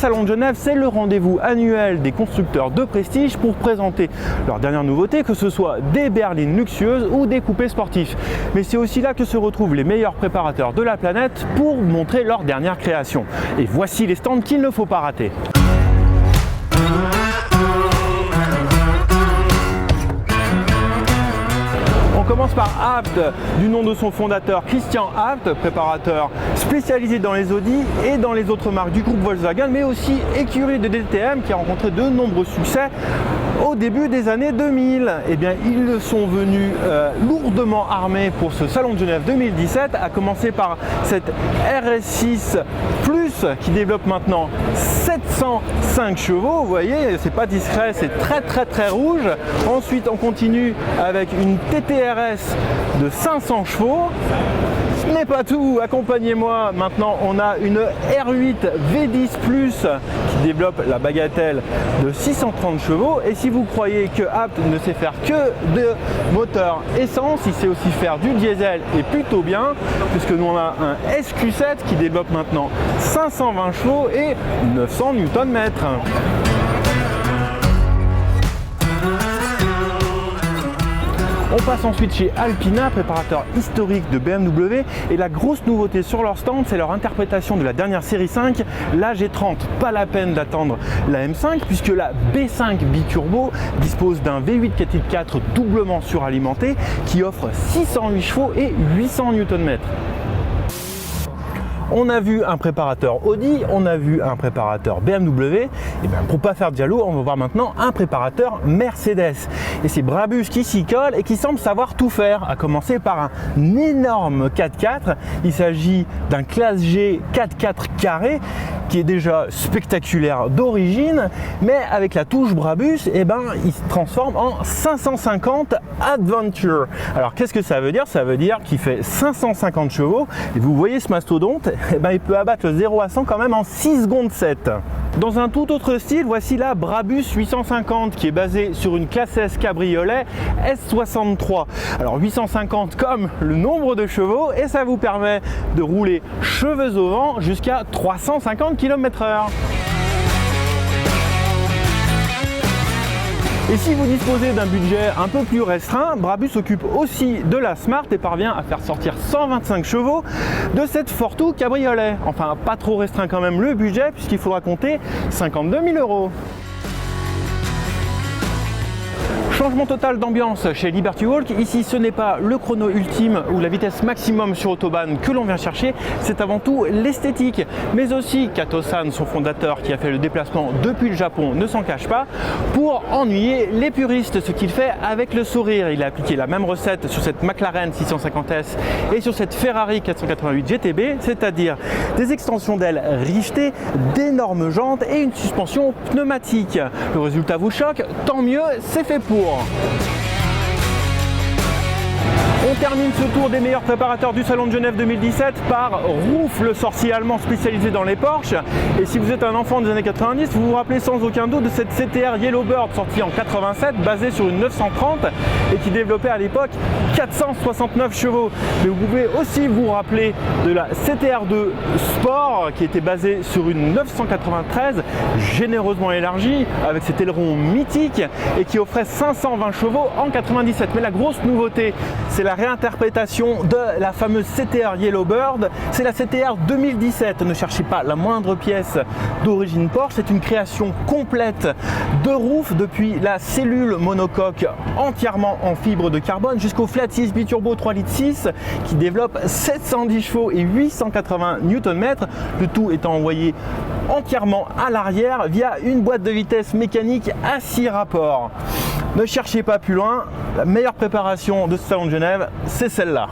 Salon de Genève, c'est le rendez-vous annuel des constructeurs de prestige pour présenter leurs dernières nouveautés, que ce soit des berlines luxueuses ou des coupés sportifs. Mais c'est aussi là que se retrouvent les meilleurs préparateurs de la planète pour montrer leurs dernières créations. Et voici les stands qu'il ne faut pas rater. On commence par Abt, du nom de son fondateur Christian Abt, préparateur spécialisé dans les Audi et dans les autres marques du groupe Volkswagen, mais aussi écurie de DTM qui a rencontré de nombreux succès au début des années 2000. Eh bien, ils sont venus lourdement armés pour ce Salon de Genève 2017, à commencer par cette RS6 Plus qui développe maintenant 705 chevaux. Vous voyez, c'est pas discret, c'est très rouge. Ensuite, on continue avec une TTRS de 500 chevaux. Ce n'est pas tout, accompagnez-moi. Maintenant, on a une R8 V10 Plus qui développe la bagatelle de 630 chevaux. Et si vous croyez que Abt ne sait faire que de moteur essence, il sait aussi faire du diesel et plutôt bien, puisque nous on a un SQ7 qui développe maintenant 520 chevaux et 900 Nm. On passe ensuite chez Alpina, préparateur historique de BMW, et la grosse nouveauté sur leur stand, c'est leur interprétation de la dernière série 5, la G30. Pas la peine d'attendre la M5 puisque la B5 biturbo dispose d'un V8 4x4 doublement suralimenté qui offre 608 chevaux et 800 Nm. On a vu un préparateur Audi, on a vu un préparateur BMW, et bien pour pas faire de jaloux, on va voir maintenant un préparateur Mercedes. Et c'est Brabus qui s'y colle et qui semble savoir tout faire, à commencer par un énorme 4x4. Il s'agit d'un classe G 4x4 carré qui est déjà spectaculaire d'origine, mais avec la touche Brabus, et ben, il se transforme en 550 Adventure. Alors qu'est-ce que ça veut dire? Ça veut dire qu'il fait 550 chevaux, et vous voyez ce mastodonte, et ben, il peut abattre le 0 à 100 quand même en 6 secondes 7. Dans un tout autre style, voici la Brabus 850 qui est basée sur une classe S cabriolet S63. Alors 850 comme le nombre de chevaux, et ça vous permet de rouler cheveux au vent jusqu'à 350 km/h. Et si vous disposez d'un budget un peu plus restreint, Brabus s'occupe aussi de la Smart et parvient à faire sortir 125 chevaux de cette Fortwo cabriolet. Enfin, pas trop restreint quand même le budget puisqu'il faudra compter 52 000 €. Changement total d'ambiance chez Liberty Walk. Ici, ce n'est pas le chrono ultime ou la vitesse maximum sur autobahn que l'on vient chercher, c'est avant tout l'esthétique. Mais aussi Kato-san, son fondateur qui a fait le déplacement depuis le Japon, ne s'en cache pas, pour ennuyer les puristes, ce qu'il fait avec le sourire. Il a appliqué la même recette sur cette McLaren 650S et sur cette Ferrari 488 GTB, c'est-à-dire des extensions d'ailes rivetées, d'énormes jantes et une suspension pneumatique. Le résultat vous choque, tant mieux, c'est fait pour. On termine ce tour des meilleurs préparateurs du Salon de Genève 2017 par Ruf, le sorcier allemand spécialisé dans les Porsche. Et si vous êtes un enfant des années 90, vous vous rappelez sans aucun doute de cette CTR Yellowbird sortie en 87, basée sur une 930 et qui développait à l'époque 469 chevaux. Mais vous pouvez aussi vous rappeler de la CTR2 Sport qui était basée sur une 993 généreusement élargie avec cet aileron mythique et qui offrait 520 chevaux en 97. Mais la grosse nouveauté, c'est la réinterprétation de la fameuse CTR Yellowbird. C'est la CTR 2017. Ne cherchez pas la moindre pièce d'origine Porsche. C'est une création complète de Ruf, depuis la cellule monocoque entièrement en fibre de carbone jusqu'au Flat 6 biturbo 3,6 litres qui développe 710 chevaux et 880 Nm. Le tout étant envoyé entièrement à l'arrière via une boîte de vitesse mécanique à 6 rapports. Ne cherchez pas plus loin, la meilleure préparation de ce Salon de Genève, c'est celle-là.